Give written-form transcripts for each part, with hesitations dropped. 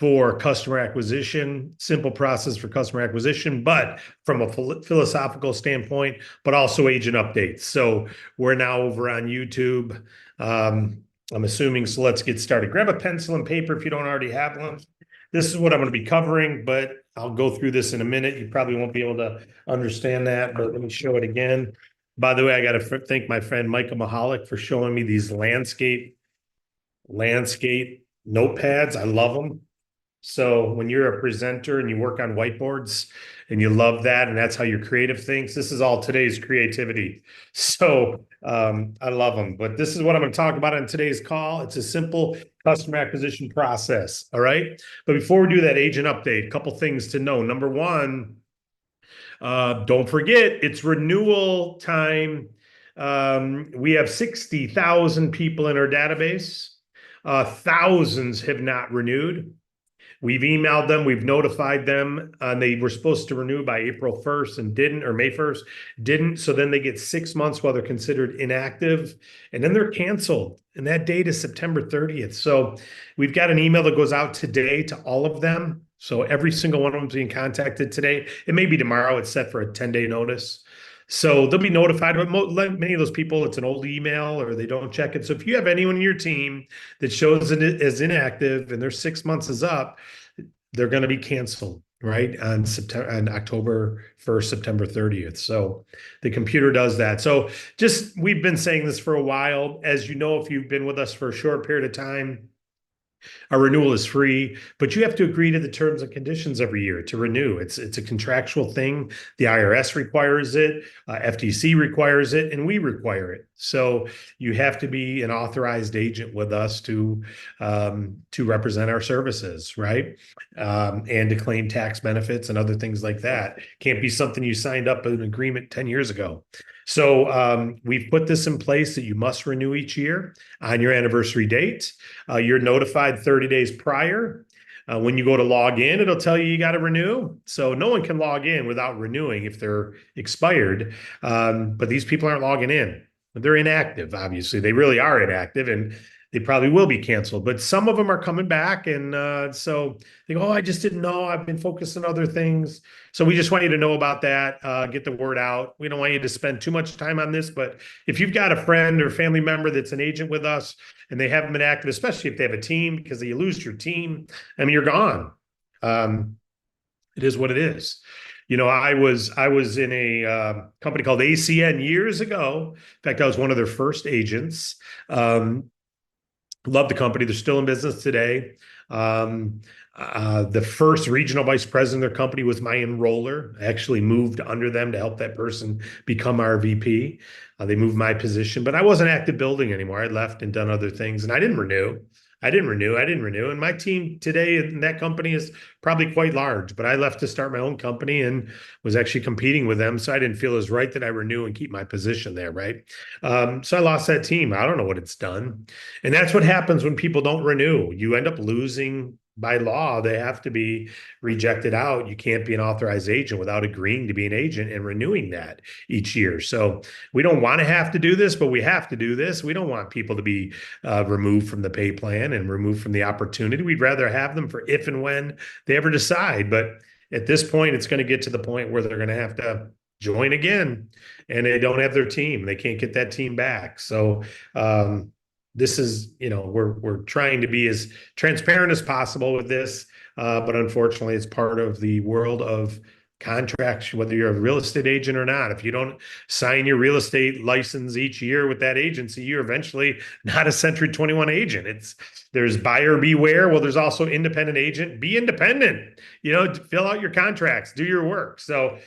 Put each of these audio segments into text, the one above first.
for customer acquisition, simple process for customer acquisition, but from a philosophical standpoint, but also agent updates. So we're now over on YouTube. I'm assuming, so let's get started. Grab a pencil and paper if you don't already have one. This is what I'm going to be covering, but I'll go through this in a minute. You probably won't be able to understand that, but let me show it again. By the way, I got to thank my friend Micah Mahalik for showing me these landscape notepads. I love them. So when you're a presenter and you work on whiteboards and you love that, and that's how your creative thinks, this is all today's creativity. So I love them. But this is what I'm going to talk about on today's call. It's a simple customer acquisition process. All right. But before we do that, agent update, a couple things to know. Number one, don't forget, it's renewal time. We have 60,000 people in our database. Thousands have not renewed. We've emailed them, we've notified them, and they were supposed to renew by April 1st and didn't, or May 1st, didn't. So then they get 6 months while they're considered inactive, and then they're canceled. And that date is September 30th. So we've got an email that goes out today to all of them. So every single one of them is being contacted today. It may be tomorrow. It's set for a 10-day notice. So they'll be notified, but many of those people, it's an old email or they don't check it. So if you have anyone in your team that shows it as inactive and their 6 months is up, they're going to be canceled, right? On October 1st, September 30th. So the computer does that. So we've been saying this for a while. As you know, if you've been with us for a short period of time, our renewal is free, but you have to agree to the terms and conditions every year to renew. It's a contractual thing. The IRS requires it, FTC requires it, and we require it. So you have to be an authorized agent with us to represent our services, right? And to claim tax benefits and other things like that. Can't be something you signed up in an agreement 10 years ago. So we've put this in place that you must renew each year on your anniversary date. You're notified 30 days prior. When you go to log in, it'll tell you got to renew. So no one can log in without renewing if they're expired. But these people aren't logging in. They're inactive, obviously. They really are inactive, and they probably will be canceled. But some of them are coming back, and so they go, oh, I just didn't know. I've been focused on other things. So we just want you to know about that, get the word out. We don't want you to spend too much time on this, but if you've got a friend or family member that's an agent with us and they haven't been active, especially if they have a team, because you lose your team, I mean, you're gone. It is what it is. You know, I was in a company called ACN years ago. In fact, I was one of their first agents. Love the company. They're still in business today. The first regional vice president of their company was my enroller. I actually moved under them to help that person become our VP. They moved my position, but I wasn't active building anymore. I left and done other things, and I didn't renew. And my team today in that company is probably quite large, but I left to start my own company and was actually competing with them. So I didn't feel it was right that I renew and keep my position there, right? So I lost that team. I don't know what it's done. And that's what happens when people don't renew. You end up losing. By law, they have to be rejected out. You can't be an authorized agent without agreeing to be an agent and renewing that each year. So we don't want to have to do this, but we have to do this. We don't want people to be removed from the pay plan and removed from the opportunity. We'd rather have them for if and when they ever decide. But at this point, it's going to get to the point where they're going to have to join again, and they don't have their team. They can't get that team back. So this is, you know, we're trying to be as transparent as possible with this, but unfortunately, it's part of the world of contracts, whether you're a real estate agent or not. If you don't sign your real estate license each year with that agency, you're eventually not a Century 21 agent. There's buyer beware. Well, there's also independent agent. Be independent. You know, fill out your contracts, do your work. So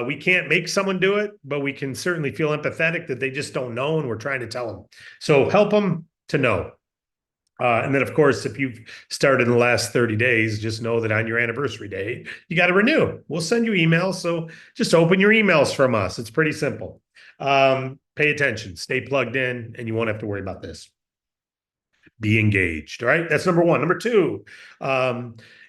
we can't make someone do it, but we can certainly feel empathetic that they just don't know, and we're trying to tell them. So help them to know. And then, of course, if you've started in the last 30 days, just know that on your anniversary day, you got to renew. We'll send you emails. So just open your emails from us. It's pretty simple. Pay attention, stay plugged in, and you won't have to worry about this. Be engaged. All right. That's number one. Number two,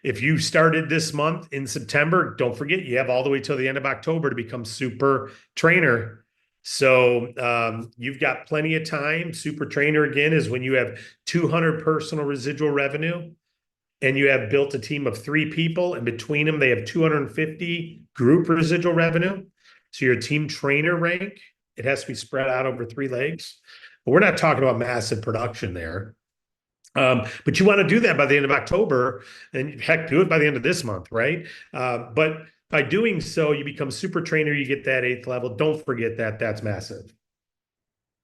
if you started this month in September, don't forget you have all the way till the end of October to become super trainer. So you've got plenty of time. Super trainer, again, is when you have 200 personal residual revenue and you have built a team of 3 people, and between them, they have 250 group residual revenue. So your team trainer rank, it has to be spread out over 3 legs. But we're not talking about massive production there. But you want to do that by the end of October, and heck, do it by the end of this month, right? But by doing so, you become super trainer, you get that 8th level. Don't forget that that's massive.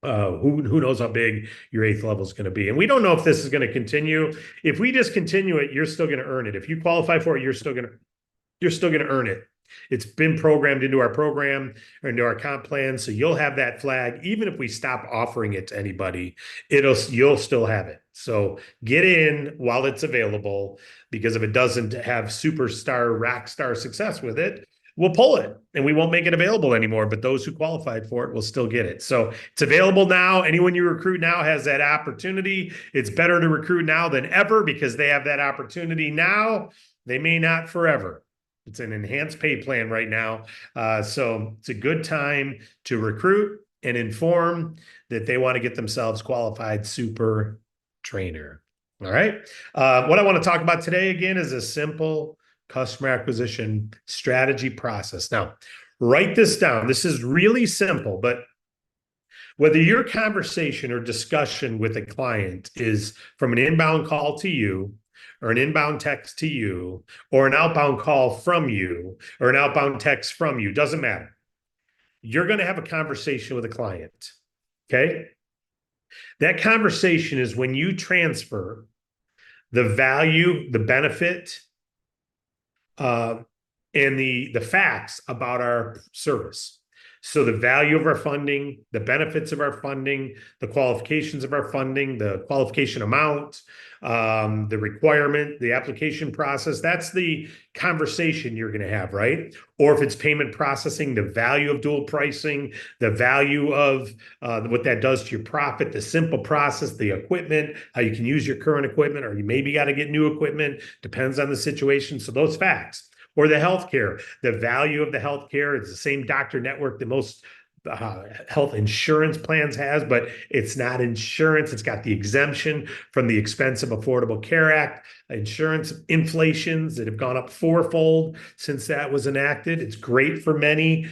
Who knows how big your 8th level is going to be. And we don't know if this is going to continue. If we discontinue it, you're still going to earn it. If you qualify for it, you're still going to earn it. It's been programmed into our program or into our comp plan. So you'll have that flag. Even if we stop offering it to anybody, you'll still have it. So get in while it's available, because if it doesn't have superstar, rock star success with it, we'll pull it and we won't make it available anymore. But those who qualified for it will still get it. So it's available now. Anyone you recruit now has that opportunity. It's better to recruit now than ever because they have that opportunity now. They may not forever. It's an enhanced pay plan right now. So it's a good time to recruit and inform that they want to get themselves qualified super trainer. All right. What I want to talk about today again is a simple customer acquisition strategy process. Now, write this down. This is really simple, but whether your conversation or discussion with a client is from an inbound call to you, or an inbound text to you, or an outbound call from you, or an outbound text from you, doesn't matter. You're going to have a conversation with a client, okay? That conversation is when you transfer the value, the benefit, and the facts about our service. So the value of our funding, the benefits of our funding, the qualifications of our funding, the qualification amount, the requirement, the application process, that's the conversation you're going to have, right? Or if it's payment processing, the value of dual pricing, the value of what that does to your profit, the simple process, the equipment, how you can use your current equipment, or you maybe got to get new equipment, depends on the situation. So those facts. Or the healthcare, the value of the healthcare. It's the same doctor network that most health insurance plans has, but it's not insurance. It's got the exemption from the Expensive Affordable Care Act, insurance inflations that have gone up 4-fold since that was enacted. It's great for many,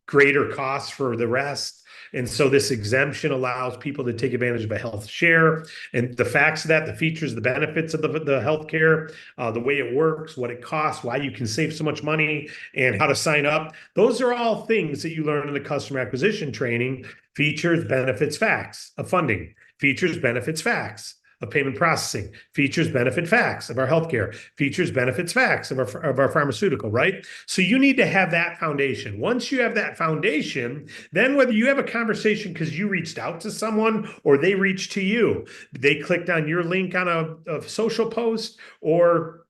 greater costs for the rest. And so this exemption allows people to take advantage of a health share, and the facts of that, the features, the benefits of the healthcare, the way it works, what it costs, why you can save so much money, and how to sign up. Those are all things that you learn in the customer acquisition training. Features, benefits, facts of funding. Features, benefits, facts of payment processing. Features, benefit, facts of our healthcare. Features, benefits, facts of our pharmaceutical, right? So you need to have that foundation. Once you have that foundation, then whether you have a conversation because you reached out to someone or they reached to you, they clicked on your link on a social post, or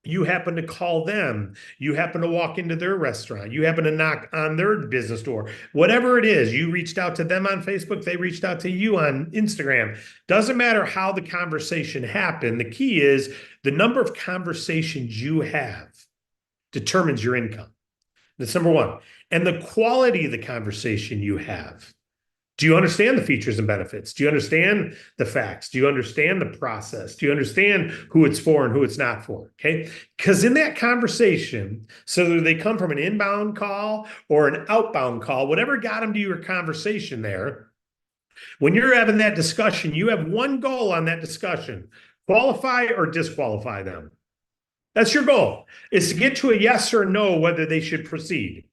you happen to call them, you happen to walk into their restaurant, you happen to knock on their business door, whatever it is, you reached out to them on Facebook, they reached out to you on Instagram. Doesn't matter how the conversation happened. The key is the number of conversations you have determines your income. That's number one. And the quality of the conversation you have. Do you understand the features and benefits? Do you understand the facts? Do you understand the process? Do you understand who it's for and who it's not for? Okay. Because in that conversation, so whether they come from an inbound call or an outbound call, whatever got them to your conversation there, when you're having that discussion, you have one goal on that discussion: qualify or disqualify them. That's your goal, is to get to a yes or no whether they should proceed.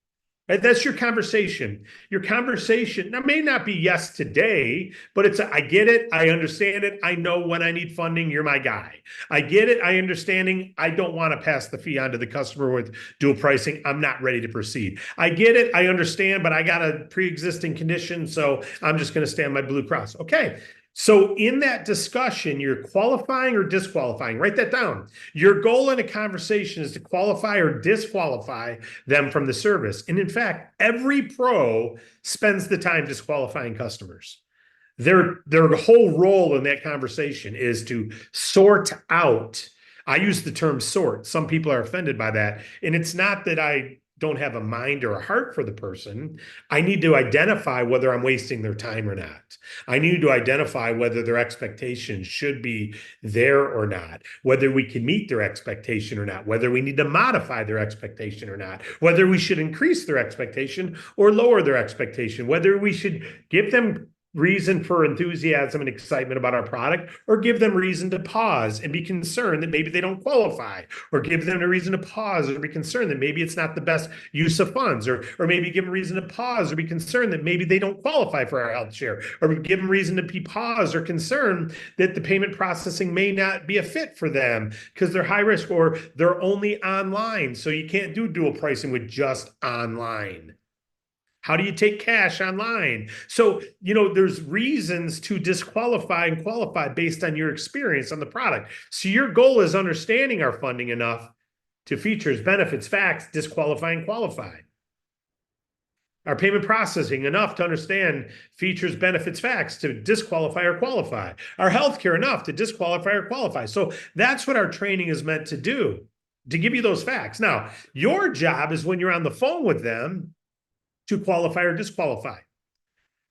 Right? That's your conversation. Your conversation now may not be yes today, but it's I get it. I understand it. I know when I need funding, you're my guy. I get it. I understanding. I don't want to pass the fee on to the customer with dual pricing. I'm not ready to proceed. I get it. I understand, but I got a pre-existing condition, so I'm just going to stay on my Blue Cross. Okay. So in that discussion, you're qualifying or disqualifying. Write that down. Your goal in a conversation is to qualify or disqualify them from the service. And in fact, every pro spends the time disqualifying customers. Their whole role in that conversation is to sort out. I use the term sort. Some people are offended by that. And it's not that I don't have a mind or a heart for the person. I need to identify whether I'm wasting their time or not. I need to identify whether their expectations should be there or not, whether we can meet their expectation or not, whether we need to modify their expectation or not, whether we should increase their expectation or lower their expectation, whether we should give them reason for enthusiasm and excitement about our product, or give them reason to pause and be concerned that maybe they don't qualify, or give them a reason to pause or be concerned that maybe it's not the best use of funds, or maybe give them reason to pause or be concerned that maybe they don't qualify for our health share, or give them reason to be pause or concerned that the payment processing may not be a fit for them because they're high risk or they're only online. So you can't do dual pricing with just online. How do you take cash online? So, there's reasons to disqualify and qualify based on your experience on the product. So your goal is understanding our funding enough to features, benefits, facts, disqualify and qualify. Our payment processing enough to understand features, benefits, facts to disqualify or qualify. Our healthcare enough to disqualify or qualify. So that's what our training is meant to do, to give you those facts. Now, your job is when you're on the phone with them to qualify or disqualify.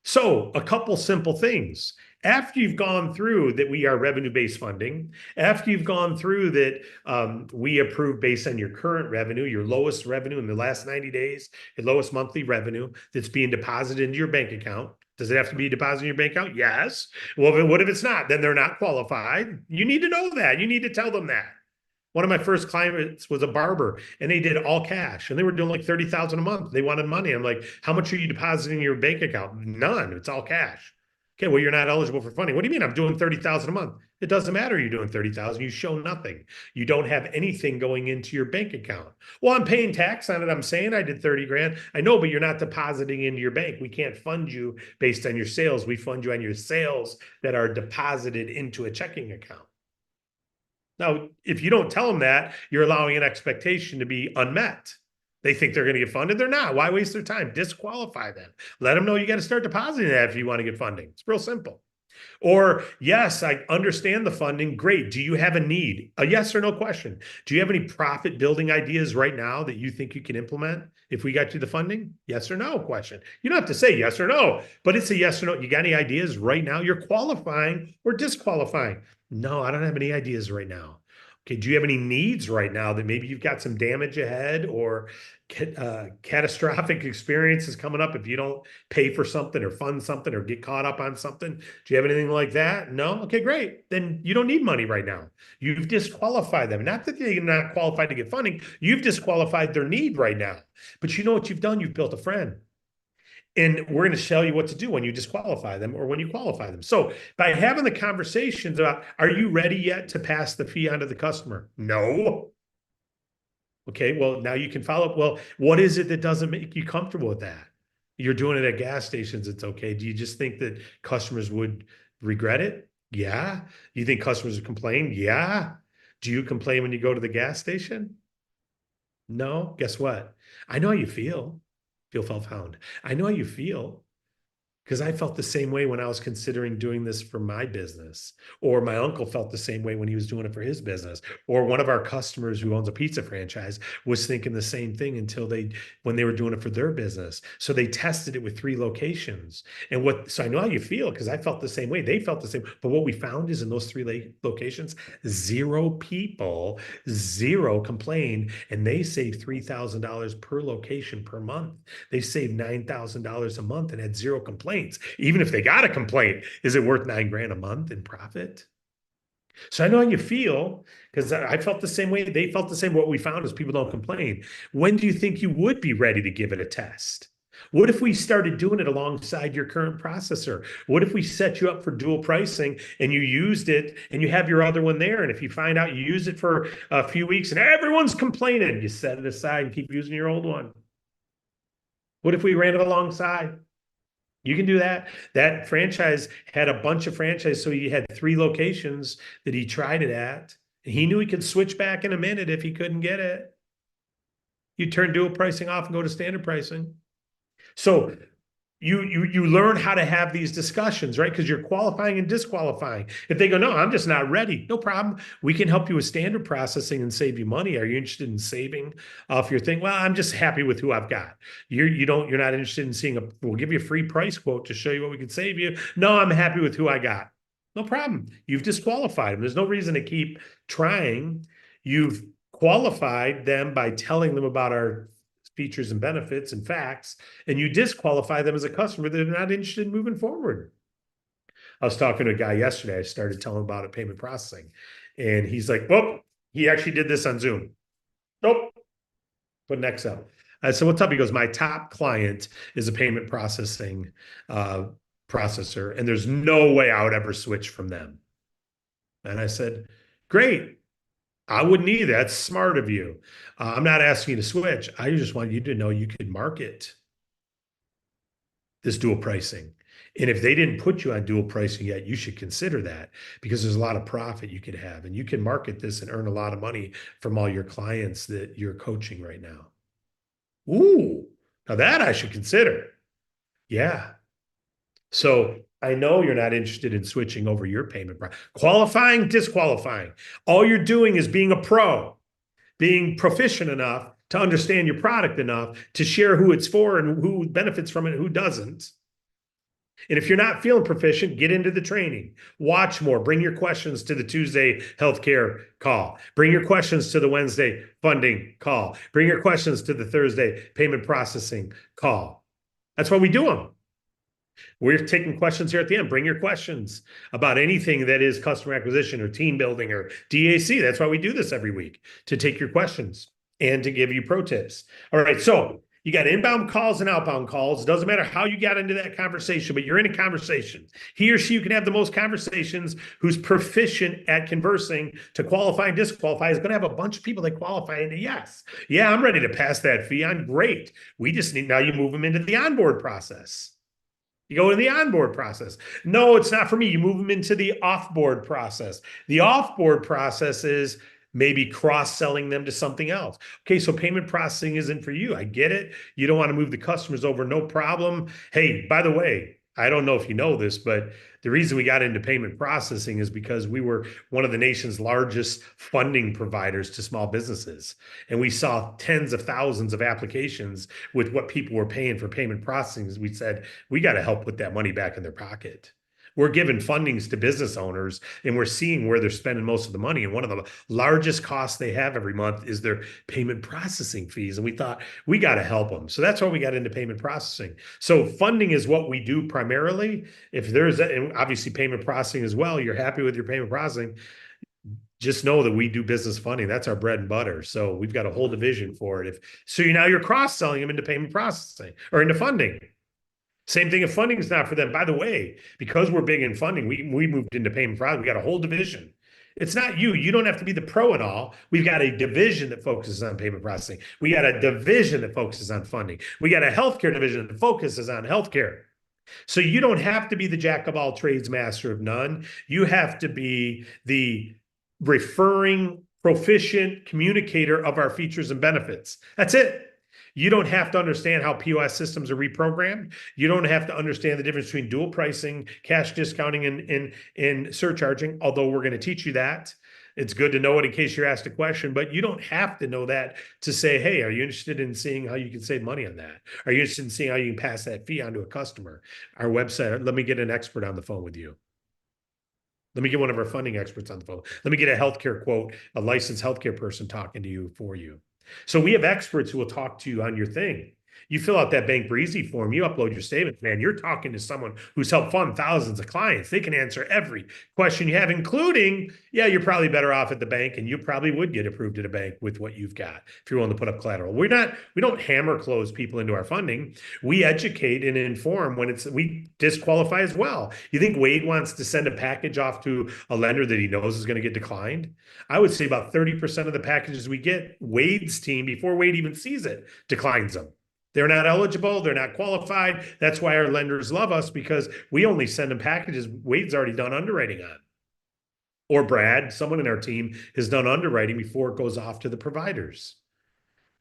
So a couple simple things. After you've gone through that we are revenue-based funding, after you've gone through that we approve based on your current revenue, your lowest revenue in the last 90 days, your lowest monthly revenue that's being deposited into your bank account. Does it have to be deposited in your bank account? Yes. Well, what if it's not? Then they're not qualified. You need to know that. You need to tell them that. One of my first clients was a barber, and they did all cash, and they were doing like $30,000 a month. They wanted money. I'm like, how much are you depositing in your bank account? None. It's all cash. Okay, well, you're not eligible for funding. What do you mean? I'm doing $30,000 a month. It doesn't matter. You're doing $30,000. You show nothing. You don't have anything going into your bank account. Well, I'm paying tax on it. I'm saying I did 30 grand. I know, but you're not depositing into your bank. We can't fund you based on your sales. We fund you on your sales that are deposited into a checking account. Now, if you don't tell them that, you're allowing an expectation to be unmet. They think they're going to get funded. They're not. Why waste their time? Disqualify them. Let them know you got to start depositing that if you want to get funding. It's real simple. Or, yes, I understand the funding. Great. Do you have a need? A yes or no question. Do you have any profit building ideas right now that you think you can implement if we got you the funding? Yes or no question. You don't have to say yes or no, but it's a yes or no. You got any ideas right now? You're qualifying or disqualifying. No, I don't have any ideas right now. Okay, do you have any needs right now that maybe you've got some damage ahead or catastrophic experiences coming up if you don't pay for something or fund something or get caught up on something? Do you have anything like that? No? Okay, great. Then you don't need money right now. You've disqualified them. Not that they're not qualified to get funding. You've disqualified their need right now. But you know what you've done? You've built a friend. And we're going to tell you what to do when you disqualify them or when you qualify them. So by having the conversations about, are you ready yet to pass the fee on to the customer? No. Okay, well, now you can follow up. Well, what is it that doesn't make you comfortable with that? You're doing it at gas stations. It's okay. Do you just think that customers would regret it? Yeah. You think customers would complain? Yeah. Do you complain when you go to the gas station? No. Guess what? I know how you feel. Felt found. I know how you feel because I felt the same way when I was considering doing this for my business, or my uncle felt the same way when he was doing it for his business, or one of our customers who owns a pizza franchise was thinking the same thing when they were doing it for their business. So they tested it with 3 locations. So I know how you feel because I felt the same way. They felt the same. But what we found is in those 3 locations, 0 people, 0 complained, and they saved $3,000 per location per month. They saved $9,000 a month and had 0 complaints. Even if they got a complaint, is it worth $9 grand a month in profit? So I know how you feel because I felt the same way. They felt the same. What we found is people don't complain. When do you think you would be ready to give it a test? What if we started doing it alongside your current processor? What if we set you up for dual pricing and you used it and you have your other one there? And if you find out you use it for a few weeks and everyone's complaining, you set it aside and keep using your old one. What if we ran it alongside? You can do that. That franchise had a bunch of franchises, so he had 3 locations that he tried it at. He knew he could switch back in a minute if he couldn't get it. You turn dual pricing off and go to standard pricing. So You learn how to have these discussions, right? Because you're qualifying and disqualifying. If they go, no, I'm just not ready, no problem. We can help you with standard processing and save you money. Are you interested in saving off your thing? Well, I'm just happy with who I've got. You're not interested in seeing we'll give you a free price quote to show you what we can save you. No, I'm happy with who I got. No problem. You've disqualified them. There's no reason to keep trying. You've qualified them by telling them about our features and benefits and facts, and you disqualify them as a customer that are not interested in moving forward. I was talking to a guy yesterday. I started telling him about payment processing, and he's like, well, he actually did this on Zoom. Nope. Put an X up. I said, what's up? He goes, my top client is a payment processing processor, and there's no way I would ever switch from them. And I said, great. I wouldn't either. That's smart of you. I'm not asking you to switch. I just want you to know you could market this dual pricing. And if they didn't put you on dual pricing yet, you should consider that, because there's a lot of profit you could have, and you can market this and earn a lot of money from all your clients that you're coaching right now. Ooh, now that I should consider. Yeah. So I know you're not interested in switching over your payment. Qualifying, disqualifying. All you're doing is being a pro, being proficient enough to understand your product enough to share who it's for and who benefits from it and who doesn't. And if you're not feeling proficient, get into the training. Watch more. Bring your questions to the Tuesday healthcare call. Bring your questions to the Wednesday funding call. Bring your questions to the Thursday payment processing call. That's why we do them. We're taking questions here at the end. Bring your questions about anything that is customer acquisition or team building or DAC. That's why we do this every week, to take your questions and to give you pro tips. All right, so you got inbound calls and outbound calls. It doesn't matter how you got into that conversation, but you're in a conversation. He or she who can have the most conversations, who's proficient at conversing to qualify and disqualify, is going to have a bunch of people that qualify into yes. Yeah, I'm ready to pass that fee on. Great. We just need, now you move them into the onboard process. You go in the onboard process. No, it's not for me. You move them into the offboard process. The offboard process is maybe cross-selling them to something else. Okay, so payment processing isn't for you. I get it. You don't want to move the customers over, no problem. Hey, by the way, I don't know if you know this, but the reason we got into payment processing is because we were one of the nation's largest funding providers to small businesses. And we saw tens of thousands of applications with what people were paying for payment processing. We said, we got to help put that money back in their pocket. We're giving fundings to business owners, and we're seeing where they're spending most of the money. And one of the largest costs they have every month is their payment processing fees. And we thought, we got to help them. So that's why we got into payment processing. So funding is what we do primarily. If there's, and obviously payment processing as well, you're happy with your payment processing, just know that we do business funding. That's our bread and butter. So we've got a whole division for it. Now you're cross-selling them into payment processing or into funding. Same thing if funding is not for them. By the way, because we're big in funding, we moved into payment processing. We got a whole division. It's not you. You don't have to be the pro and all. We've got a division that focuses on payment processing. We got a division that focuses on funding. We got a healthcare division that focuses on healthcare. So you don't have to be the jack of all trades, master of none. You have to be the referring, proficient communicator of our features and benefits. That's it. You don't have to understand how POS systems are reprogrammed. You don't have to understand the difference between dual pricing, cash discounting, and surcharging, although we're going to teach you that. It's good to know it in case you're asked a question, but you don't have to know that to say, hey, are you interested in seeing how you can save money on that? Are you interested in seeing how you can pass that fee on to a customer? Our website, let me get an expert on the phone with you. Let me get one of our funding experts on the phone. Let me get a healthcare quote, a licensed healthcare person talking to you for you. So we have experts who will talk to you on your thing. You fill out that Bank Breezy form, you upload your statement, man, you're talking to someone who's helped fund thousands of clients. They can answer every question you have, including, yeah, you're probably better off at the bank, and you probably would get approved at a bank with what you've got if you're willing to put up collateral. We don't hammer close people into our funding. We educate and inform when we disqualify as well. You think Wade wants to send a package off to a lender that he knows is going to get declined? I would say about 30% of the packages we get, Wade's team, before Wade even sees it, declines them. They're not eligible. They're not qualified. That's why our lenders love us, because we only send them packages Wade's already done underwriting on. Or Brad, someone in our team, has done underwriting before it goes off to the providers,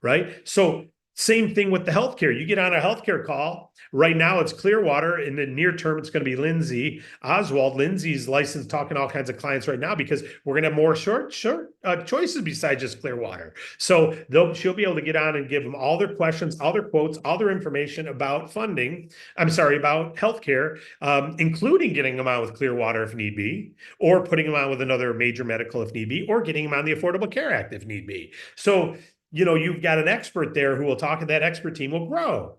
right? So Same thing with the healthcare. You get on a healthcare call. Right now, it's Clearwater. In the near term, it's going to be Lindsay Oswald. Lindsay's licensed talking to all kinds of clients right now because we're going to have more short choices besides just Clearwater. So she'll be able to get on and give them all their questions, all their quotes, all their information about funding. I'm sorry, about healthcare, including getting them on with Clearwater if need be, or putting them on with another major medical if need be, or getting them on the Affordable Care Act if need be. So you've got an expert there who will talk, and that expert team will grow.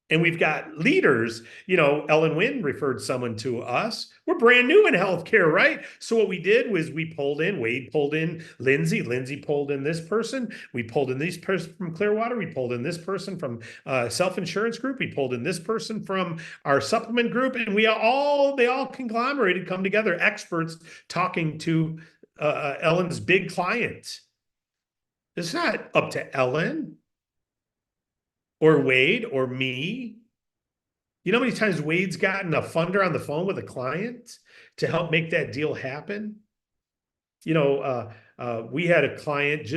And we've got leaders, Ellen Wynn referred someone to us. We're brand new in healthcare, right? So what we did was Wade pulled in Lindsay pulled in this person. We pulled in this person from Clearwater. We pulled in this person from self-insurance group. We pulled in this person from our supplement group. And they all conglomerated, come together, experts talking to Ellen's big client. It's not up to Ellen or Wade or me. You know how many times Wade's gotten a funder on the phone with a client to help make that deal happen? We had a client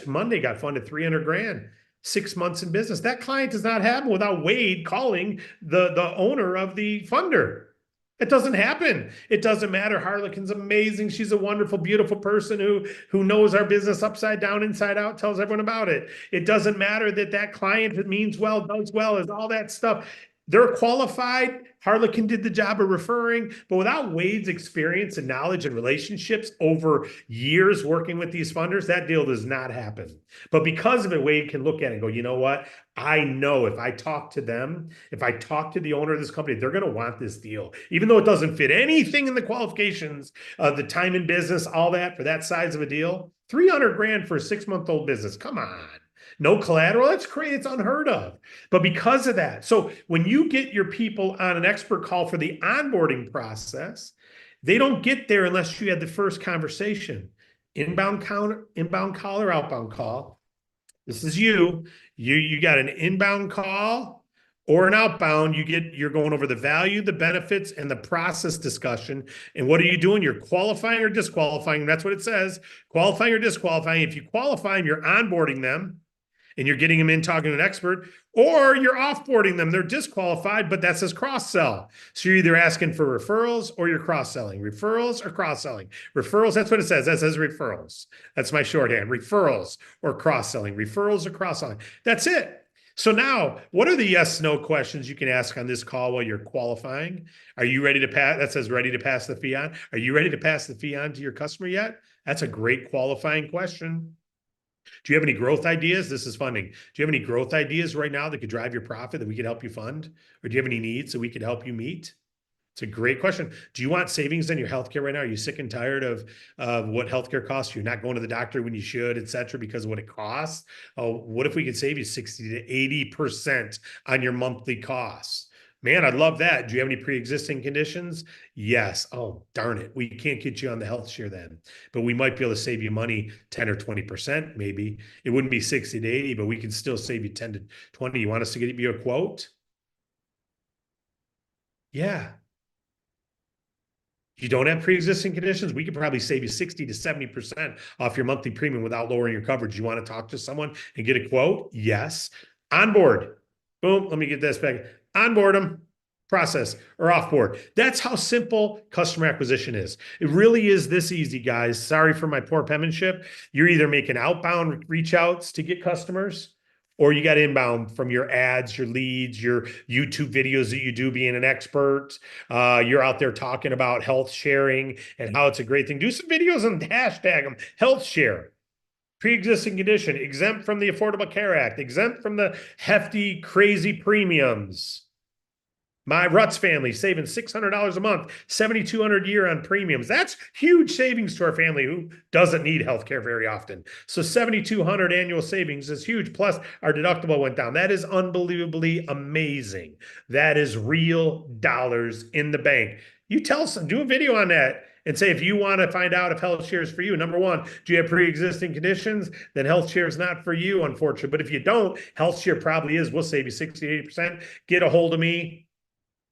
Monday got funded 300 grand, 6 months in business. That client does not happen without Wade calling the owner of the funder. It doesn't happen. It doesn't matter. Harlequin's amazing. She's a wonderful, beautiful person who knows our business upside down, inside out, tells everyone about it. It doesn't matter that client means well, does well, is all that stuff. They're qualified. Harlequin did the job of referring, but without Wade's experience and knowledge and relationships over years working with these funders, that deal does not happen. But because of it, Wade can look at it and go, you know what? I know if I talk to them, if I talk to the owner of this company, they're going to want this deal, even though it doesn't fit anything in the qualifications, the time in business, all that for that size of a deal. 300 grand for a 6-month-old business. Come on. No collateral. That's crazy. It's unheard of. But because of that, so when you get your people on an expert call for the onboarding process, they don't get there unless you had the first conversation. Inbound call or outbound call. This is you. You got an inbound call or an outbound. You're going over the value, the benefits, and the process discussion. And what are you doing? You're qualifying or disqualifying. That's what it says. Qualifying or disqualifying. If you qualify them, you're onboarding them. And you're getting them in talking to an expert, or you're offboarding them. They're disqualified, but that says cross-sell. So you're either asking for referrals or you're cross-selling. Referrals or cross-selling. Referrals, that's what it says. That says referrals. That's my shorthand. Referrals or cross-selling. Referrals or cross-selling. That's it. So now, what are the yes/no questions you can ask on this call while you're qualifying? Are you ready to pass? That says ready to pass the fee on. Are you ready to pass the fee on to your customer yet? That's a great qualifying question. Do you have any growth ideas? This is funding. Do you have any growth ideas right now that could drive your profit that we could help you fund? Or do you have any needs that we could help you meet? It's a great question. Do you want savings in your healthcare right now? Are you sick and tired of what healthcare costs? You're not going to the doctor when you should, et cetera, because of what it costs. Oh, what if we could save you 60 to 80% on your monthly costs? Man, I'd love that. Do you have any pre-existing conditions? Yes. Oh, darn it. We can't get you on the health share then, but we might be able to save you money 10 or 20%, maybe. It wouldn't be 60 to 80, but we can still save you 10 to 20. You want us to get you a quote? Yeah. If you don't have pre-existing conditions, we could probably save you 60 to 70% off your monthly premium without lowering your coverage. You want to talk to someone and get a quote? Yes. Onboard. Boom. Let me get this back. Onboard them, process, or offboard. That's how simple customer acquisition is. It really is this easy, guys. Sorry for my poor penmanship. You're either making outbound reach outs to get customers, or you got inbound from your ads, your leads, your YouTube videos that you do being an expert. You're out there talking about health sharing and how it's a great thing. Do some videos and hashtag them, health share. Pre-existing condition, exempt from the Affordable Care Act, exempt from the hefty, crazy premiums. My Rutz family saving $600 a month, $7,200 a year on premiums. That's huge savings to our family who doesn't need healthcare very often. So $7,200 annual savings is huge. Plus our deductible went down. That is unbelievably amazing. That is real dollars in the bank. You tell some, do a video on that and say, if you want to find out if health share is for you, number one, do you have pre-existing conditions? Then health share is not for you, unfortunately. But if you don't, health share probably is. We'll save you 60 to 80%. Get a hold of me.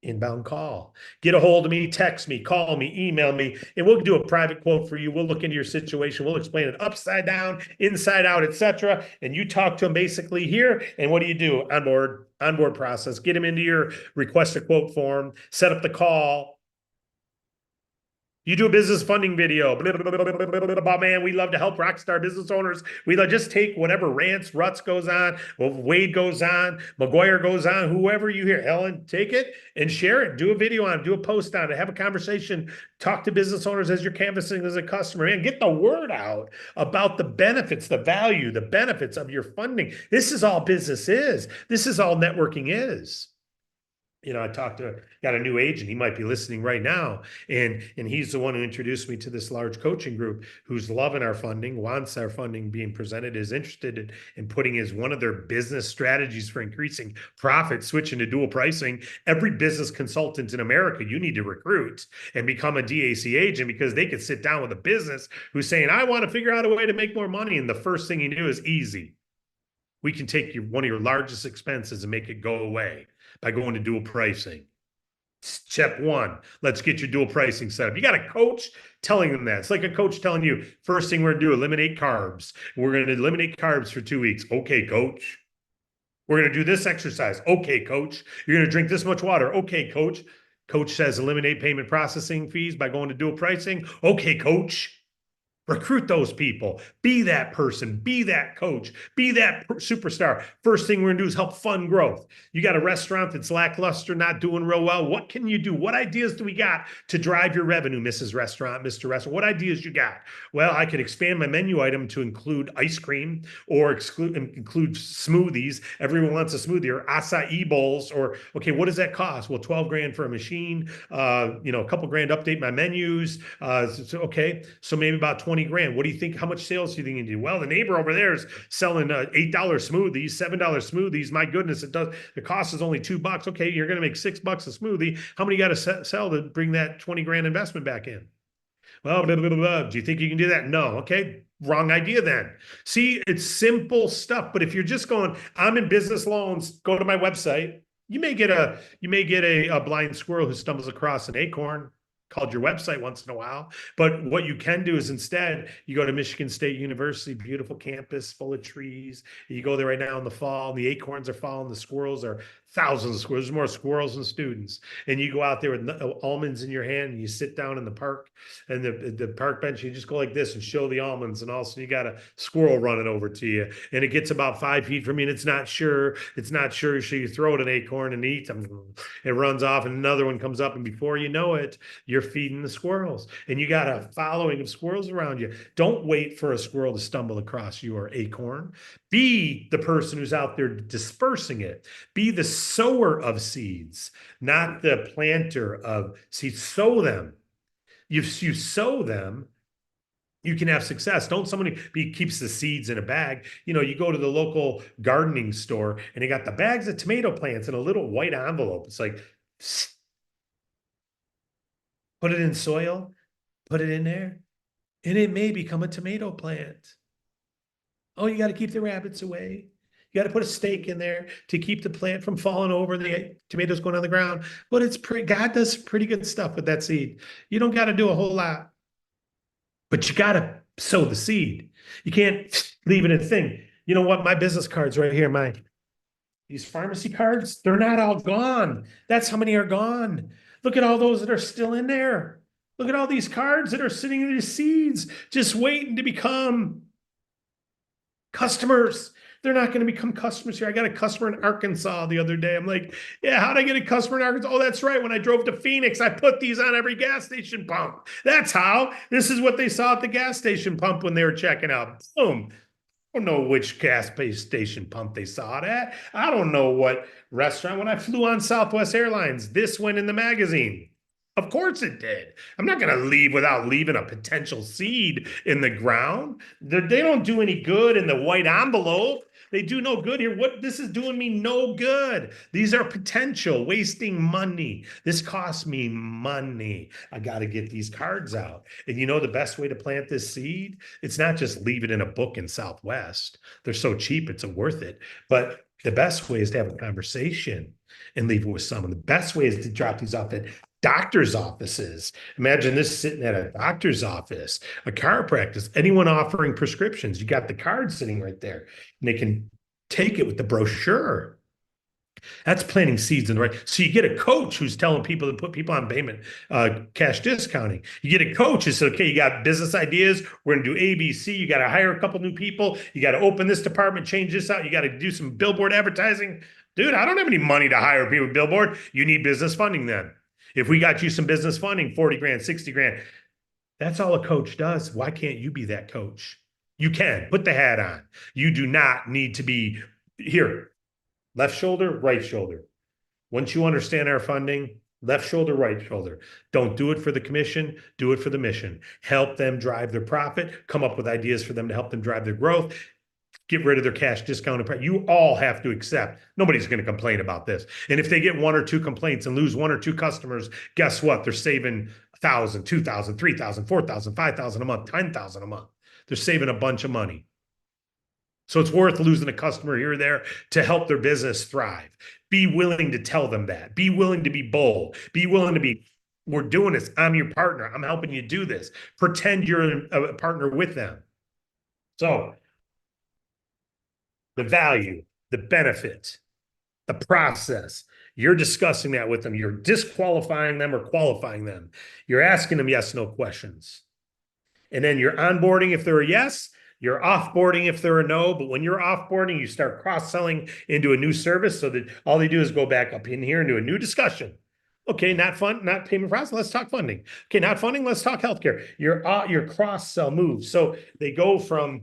Inbound call. Get a hold of me, text me, call me, email me, and we'll do a private quote for you. We'll look into your situation. We'll explain it upside down, inside out, etc. And you talk to them basically here. And what do? Onboard process. Get them into your request a quote form, set up the call. You do a business funding video, blah, blah, blah, blah, blah, blah, blah, man. We love to help rockstar business owners. We love just take whatever rants, ruts goes on, Wade goes on, McGuire goes on, whoever you hear, Helen, take it and share it. Do a video on it, do a post on it, have a conversation, talk to business owners as you're canvassing as a customer, and get the word out about the benefits, the value, the benefits of your funding. This is all business is. This is all networking is. I got a new agent. He might be listening right now. And he's the one who introduced me to this large coaching group who's loving our funding, wants our funding being presented, is interested in putting as one of their business strategies for increasing profit, switching to dual pricing. Every business consultant in America, you need to recruit and become a DAC agent, because they could sit down with a business who's saying, I want to figure out a way to make more money. And the first thing you do is easy. We can take one of your largest expenses and make it go away by going to dual pricing. Step one, let's get your dual pricing set up. You got a coach telling them that. It's like a coach telling you, first thing we're going to do, eliminate carbs. We're going to eliminate carbs for 2 weeks. Okay, coach. We're going to do this exercise. Okay, coach. You're going to drink this much water. Okay, coach. Coach says eliminate payment processing fees by going to dual pricing. Okay, coach. Recruit those people. Be that person. Be that coach. Be that superstar. First thing we're going to do is help fund growth. You got a restaurant that's lackluster, not doing real well. What can you do? What ideas do we got to drive your revenue, Mrs. Restaurant, Mr. Restaurant? What ideas you got? Well, I could expand my menu item to include ice cream or include smoothies. Everyone wants a smoothie, or acai bowls, or, okay, what does that cost? Well, 12 grand for a machine, a couple grand update my menus. Okay, so maybe about 20 grand. What do you think? How much sales do you think you can do? Well, the neighbor over there is selling $8 smoothies, $7 smoothies. My goodness, the cost is only $2. Okay, you're going to make $6 a smoothie. How many you got to sell to bring that 20 grand investment back in? Well, blah, blah, blah, blah. Do you think you can do that? No. Okay, wrong idea then. See, it's simple stuff. But if you're just going, I'm in business loans, go to my website. You may get a blind squirrel who stumbles across an acorn called your website once in a while. But what you can do is, instead, you go to Michigan State University, beautiful campus full of trees. You go there right now in the fall, and the acorns are falling. The squirrels are thousands of squirrels. There's more squirrels than students. And you go out there with almonds in your hand, and you sit down in the park, and the park bench, you just go like this and show the almonds, and all of a sudden you got a squirrel running over to you, and it gets about 5 feet from you, and it's not sure, so you throw it an acorn and eat them. It runs off, and another one comes up, and before you know it, you're feeding the squirrels, and you got a following of squirrels around you. Don't wait for a squirrel to stumble across your acorn. Be the person who's out there dispersing it. Be the sower of seeds, not the planter of seeds. Sow them. You sow them, you can have success. Don't somebody keeps the seeds in a bag. You go to the local gardening store, and they got the bags of tomato plants in a little white envelope. It's like, put it in soil, put it in there, and it may become a tomato plant. Oh, you got to keep the rabbits away. You got to put a stake in there to keep the plant from falling over and the tomatoes going on the ground. But God does pretty good stuff with that seed. You don't got to do a whole lot, but you got to sow the seed. You can't leave it a thing. You know what? My business cards right here, these pharmacy cards, they're not all gone. That's how many are gone. Look at all those that are still in there. Look at all these cards that are sitting in these seeds, just waiting to become customers. They're not going to become customers here. I got a customer in Arkansas the other day. I'm like, yeah, how'd I get a customer in Arkansas? Oh, that's right. When I drove to Phoenix, I put these on every gas station pump. That's how. This is what they saw at the gas station pump when they were checking out. Boom. I don't know which gas station pump they saw it at. I don't know what restaurant. When I flew on Southwest Airlines, this went in the magazine. Of course it did. I'm not going to leave without leaving a potential seed in the ground. They don't do any good in the white envelope. They do no good here. This is doing me no good. These are potential, wasting money. This costs me money. I got to get these cards out. And the best way to plant this seed? It's not just leave it in a book in Southwest. They're so cheap, it's worth it. But The best way is to have a conversation and leave it with someone. The best way is to drop these off at doctor's offices. Imagine this sitting at a doctor's office, a chiropractor, anyone offering prescriptions. You got the card sitting right there, and they can take it with the brochure. That's planting seeds in the right. So you get a coach who's telling people to put people on payment, cash discounting. You get a coach who says, okay, you got business ideas. We're going to do ABC. You got to hire a couple new people. You got to open this department, change this out. You got to do some billboard advertising. Dude, I don't have any money to hire people with billboard. You need business funding then. If we got you some business funding, 40 grand, 60 grand, that's all a coach does. Why can't you be that coach? You can put the hat on. You do not need to be here. Left shoulder, right shoulder. Once you understand our funding, left shoulder, right shoulder. Don't do it for the commission, do it for the mission. Help them drive their profit, come up with ideas for them to help them drive their growth, get rid of their cash discount. You all have to accept. Nobody's going to complain about this. And if they get one or two complaints and lose one or two customers, guess what? They're saving 1,000, 2,000, 3,000, 4,000, 5,000 a month, 10,000 a month. They're saving a bunch of money. So it's worth losing a customer here or there to help their business thrive. Be willing to tell them that. Be willing to be bold. Be willing to be, we're doing this. I'm your partner. I'm helping you do this. Pretend you're a partner with them. So the value, the benefit, the process, you're discussing that with them. You're disqualifying them or qualifying them. You're asking them yes, no questions. And then you're onboarding if they're a yes. You're offboarding if they're a no, but when you're offboarding, you start cross-selling into a new service so that all they do is go back up in here and do a new discussion. Okay, not payment process, let's talk funding. Okay, not funding, let's talk healthcare. Your cross-sell moves. So they go from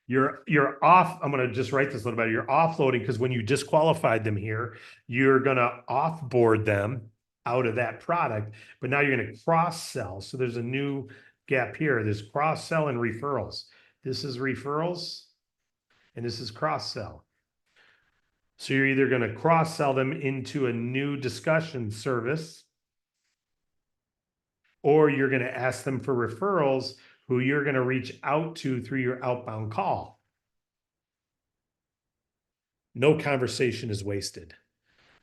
you're off. I'm going to just write this a little bit. You're offloading because when you disqualified them here, you're going to offboard them out of that product, but now you're going to cross-sell. So there's a new gap here. There's cross-sell and referrals. This is referrals and this is cross-sell. So you're either going to cross-sell them into a new discussion service, or you're going to ask them for referrals who you're going to reach out to through your outbound call. No conversation is wasted.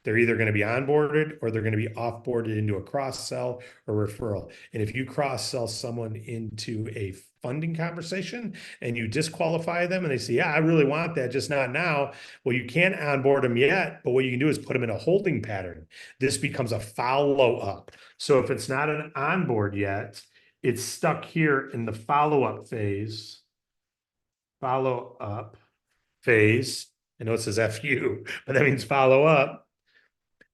They're either going to be onboarded or they're going to be offboarded into a cross-sell or referral. And if you cross-sell someone into a funding conversation and you disqualify them and they say, yeah, I really want that, just not now. Well, you can't onboard them yet, but what you can do is put them in a holding pattern. This becomes a follow-up. So if it's not an onboard yet, it's stuck here in the follow-up phase. Follow-up phase. I know it says FU, but that means follow-up.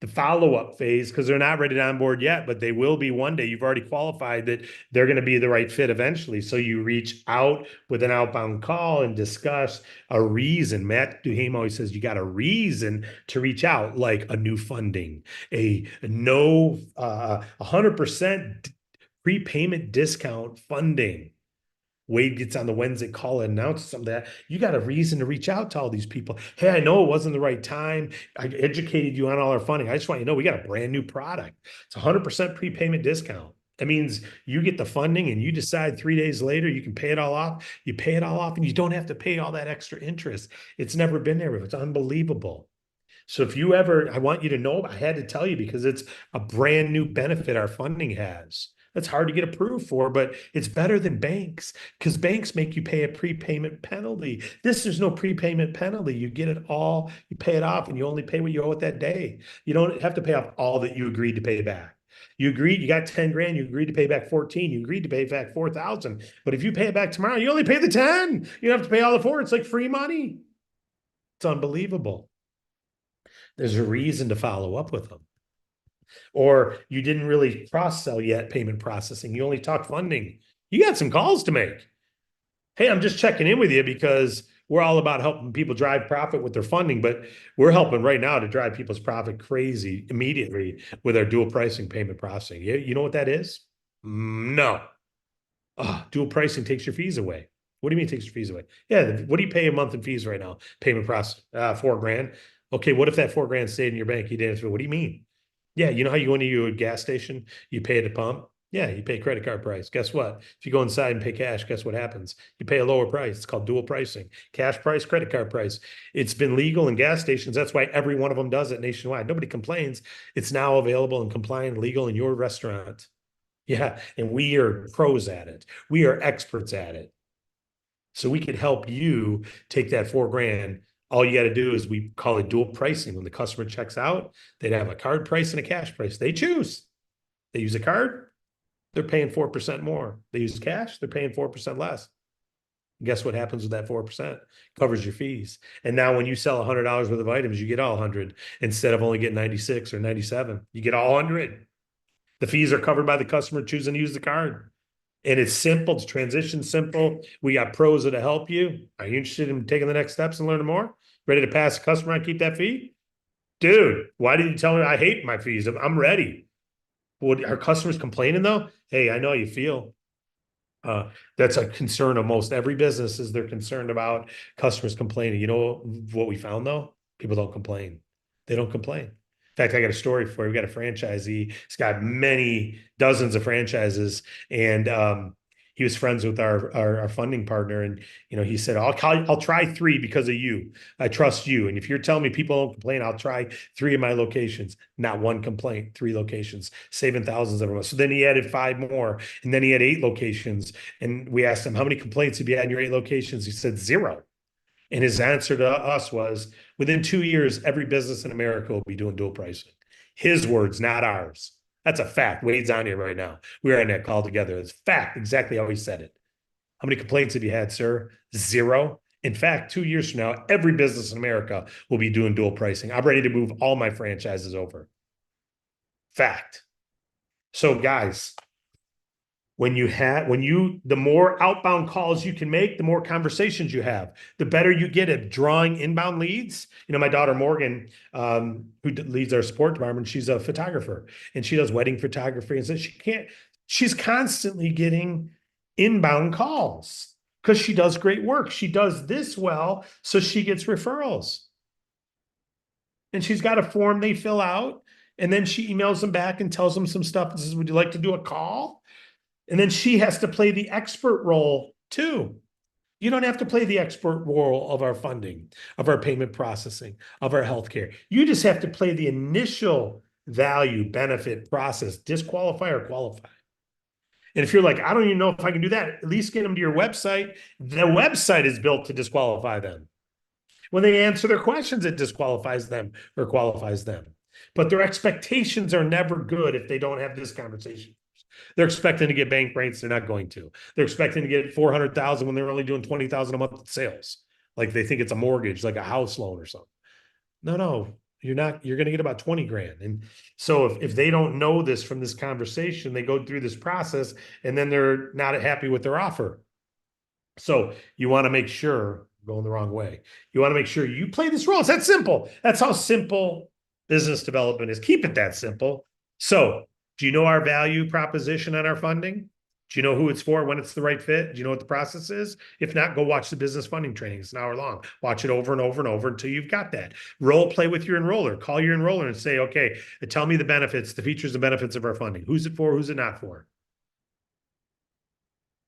The follow-up phase, because they're not ready to onboard yet, but they will be one day. You've already qualified that they're going to be the right fit eventually. So you reach out with an outbound call and discuss a reason. Matt Duhame always says you got a reason to reach out, like a new funding, a no 100% prepayment discount funding. Wade gets on the Wednesday call and announces some of that. You got a reason to reach out to all these people. Hey, I know it wasn't the right time. I educated you on all our funding. I just want you to know we got a brand new product. It's 100% prepayment discount. That means you get the funding and you decide 3 days later you can pay it all off. You pay it all off and you don't have to pay all that extra interest. It's never been there before. It's unbelievable. So if you ever, I want you to know, I had to tell you because it's a brand new benefit our funding has. That's hard to get approved for, but it's better than banks because banks make you pay a prepayment penalty. There's no prepayment penalty. You get it all, you pay it off, and you only pay what you owe it that day. You don't have to pay off all that you agreed to pay back. You agreed, you got 10 grand, you agreed to pay back 14, you agreed to pay back 4,000. But if you pay it back tomorrow, you only pay the 10. You don't have to pay all the 4. It's like free money. It's unbelievable. There's a reason to follow up with them. Or you didn't really cross-sell yet payment processing. You only talked funding. You got some calls to make. Hey, I'm just checking in with you because we're all about helping people drive profit with their funding, but we're helping right now to drive people's profit crazy immediately with our dual pricing payment processing. You know what that is? No. Dual pricing takes your fees away. What do you mean it takes your fees away? Yeah, what do you pay a month in fees right now? Payment process, $4 grand. Okay, what if that $4 grand stayed in your bank? You didn't have to, what do you mean? Yeah, you know how you go into a gas station, you pay at the pump, Yeah, you pay credit card price. Guess what? If you go inside and pay cash, guess what happens? You pay a lower price. It's called dual pricing. Cash price, credit card price. It's been legal in gas stations. That's why every one of them does it nationwide. Nobody complains. It's now available and compliant, legal in your restaurant. Yeah, and we are pros at it. We are experts at it. So we could help you take that 4 grand. All you got to do is we call it dual pricing. When the customer checks out, they'd have a card price and a cash price. They choose. They use a card, they're paying 4% more. They use cash, they're paying 4% less. Guess what happens with that 4%? Covers your fees. And now when you sell $100 worth of items, you get all 100 instead of only getting 96 or 97. You get all 100. The fees are covered by the customer choosing to use the card. And it's simple, it's transition simple. We got pros that'll help you. Are you interested in taking the next steps and learning more? Ready to pass the customer and keep that fee? Dude, why did you tell me I hate my fees? I'm ready. What are customers complaining though? Hey, I know how you feel. That's a concern of most every business is they're concerned about customers complaining. You know what we found though? People don't complain. They don't complain. In fact, I got a story for you. We got a franchisee. He's got many dozens of franchises, and he was friends with our funding partner. And he said, I'll try 3 because of you. I trust you. And if you're telling me people don't complain, I'll try 3 of my locations. Not one complaint, 3 locations, saving thousands every month. So then he added 5 more, and then he had 8 locations. And we asked him, how many complaints have you had in your 8 locations? He said 0. And his answer to us was, within 2 years, every business in America will be doing dual pricing. His words, not ours. That's a fact. Wade's on here right now. We were in that call together. It's fact, exactly how he said it. How many complaints have you had, sir? 0. In fact, 2 years from now, every business in America will be doing dual pricing. I'm ready to move all my franchises over. Fact. So, guys, the more outbound calls you can make, the more conversations you have, the better you get at drawing inbound leads. My daughter Morgan, who leads our support department, she's a photographer and she does wedding photography, and so she's constantly getting inbound calls because she does great work. She does this well, so she gets referrals. And she's got a form they fill out, and then she emails them back and tells them some stuff and says, would you like to do a call? And then she has to play the expert role too. You don't have to play the expert role of our funding, of our payment processing, of our healthcare. You just have to play the initial value, benefit, process, disqualify or qualify. And if you're like, I don't even know if I can do that, at least get them to your website. The website is built to disqualify them. When they answer their questions, it disqualifies them or qualifies them. But their expectations are never good if they don't have this conversation. They're expecting to get bank rates. They're not going to. They're expecting to get 400,000 when they're only doing 20,000 a month in sales. Like they think it's a mortgage, like a house loan or something. No, you're not. You're going to get about 20 grand. And so if they don't know this from this conversation, they go through this process and then they're not happy with their offer. So you want to make sure, going the wrong way, you want to make sure you play this role. It's that simple. That's how simple business development is. Keep it that simple. So do you know our value proposition on our funding? Do you know who it's for, when it's the right fit? Do you know what the process is? If not, go watch the business funding training. It's an hour long. Watch it over and over and over until you've got that. Role play with your enroller. Call your enroller and say, okay, tell me the benefits, the features and benefits of our funding. Who's it for? Who's it not for?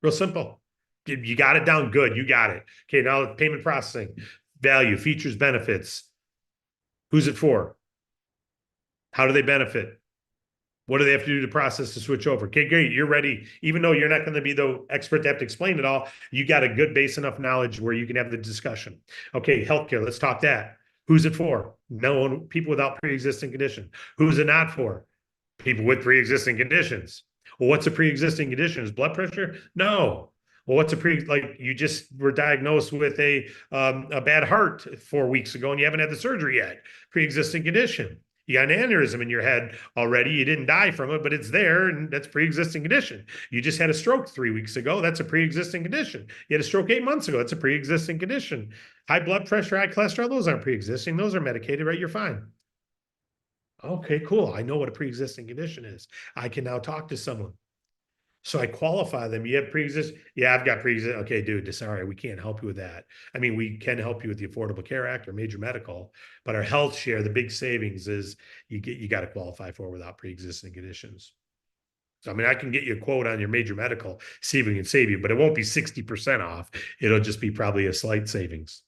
Real simple. You got it down good. You got it. Okay, now payment processing, value, features, benefits. Who's it for? How do they benefit? What do they have to do to process to switch over? Okay, great. You're ready. Even though you're not going to be the expert to have to explain it all, you got a good base enough knowledge where you can have the discussion. Okay, healthcare. Let's talk that. Who's it for? No one, people without pre-existing condition. Who's it not for? People with pre-existing conditions. Well, what's a pre-existing condition? Is blood pressure? No. Well, what's like you just were diagnosed with a bad heart 4 weeks ago and you haven't had the surgery yet. Pre-existing condition. You got an aneurysm in your head already. You didn't die from it, but it's there, and that's pre-existing condition. You just had a stroke 3 weeks ago. That's a pre-existing condition. You had a stroke 8 months ago. That's a pre-existing condition. High blood pressure, high cholesterol, those aren't pre-existing. Those are medicated, right? You're fine. Okay, cool. I know what a pre-existing condition is. I can now talk to someone. So I qualify them. You have pre-existing? Yeah, I've got pre-existing. Okay, dude, sorry, we can't help you with that. I mean, we can help you with the Affordable Care Act or major medical, but our health share, the big savings is you got to qualify for without pre-existing conditions. So, I mean, I can get you a quote on your major medical, see if we can save you, but it won't be 60% off. It'll just be probably a slight savings.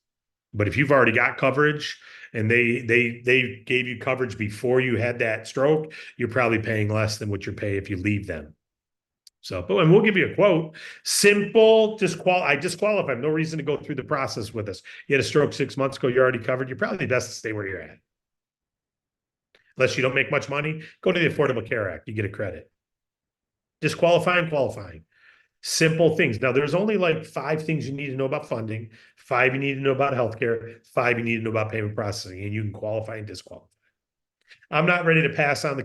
But if you've already got coverage and they gave you coverage before you had that stroke, you're probably paying less than what you pay if you leave them. So, and we'll give you a quote. Simple, I disqualify. No reason to go through the process with us. You had a stroke 6 months ago, you're already covered. You're probably best to stay where you're at. Unless you don't make much money, go to the Affordable Care Act. You get a credit. Disqualifying, qualifying. Simple things. Now, there's only like 5 things you need to know about funding, 5 you need to know about healthcare, 5 you need to know about payment processing, and you can qualify and disqualify. I'm not ready to pass on the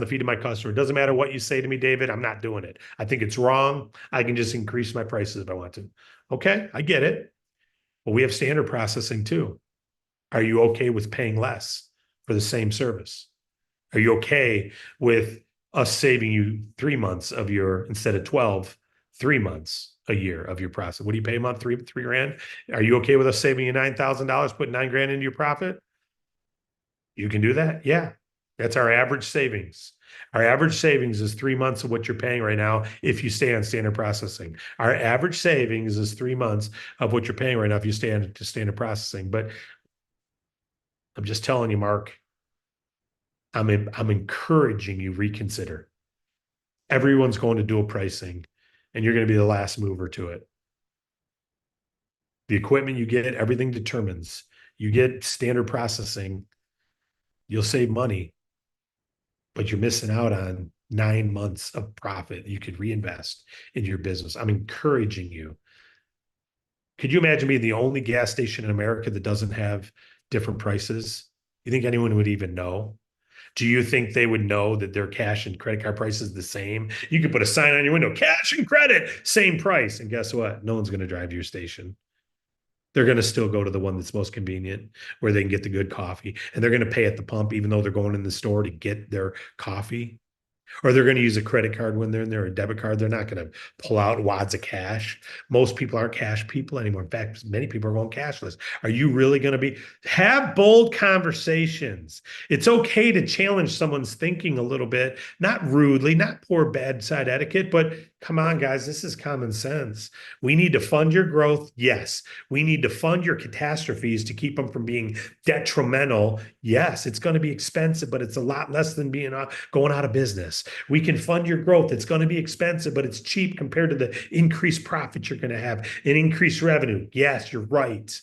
fee to my customer. It doesn't matter what you say to me, David. I'm not doing it. I think it's wrong. I can just increase my prices if I want to. Okay, I get it. But we have standard processing too. Are you okay with paying less for the same service? Are you okay with us saving you 3 months of your, instead of 12, 3 months a year of your process? What do you pay a month? Three grand? Are you okay with us saving you $9,000, putting 9 grand into your profit? You can do that? Yeah. That's our average savings. Our average savings is 3 months of what you're paying right now if you stay on standard processing. Our average savings is 3 months of what you're paying right now if you stay on to standard processing. But I'm just telling you, Mark, I'm encouraging you reconsider. Everyone's going to dual pricing, and you're going to be the last mover to it. The equipment you get, everything determines. You get standard processing, you'll save money, but you're missing out on 9 months of profit you could reinvest in your business. I'm encouraging you. Could you imagine being the only gas station in America that doesn't have different prices? You think anyone would even know? Do you think they would know that their cash and credit card price is the same? You could put a sign on your window, cash and credit, same price. And guess what? No one's going to drive to your station. They're going to still go to the one that's most convenient where they can get the good coffee. And they're going to pay at the pump, even though they're going in the store to get their coffee. Or they're going to use a credit card when they're in there, or a debit card. They're not going to pull out wads of cash. Most people aren't cash people anymore. In fact, many people are going cashless. Are you really going to have bold conversations? It's okay to challenge someone's thinking a little bit, not rudely, not poor bedside etiquette, but come on, guys, this is common sense. We need to fund your growth. Yes. We need to fund your catastrophes to keep them from being detrimental. Yes, it's going to be expensive, but it's a lot less than going out of business. We can fund your growth. It's going to be expensive, but it's cheap compared to the increased profit you're going to have and increased revenue. Yes, you're right.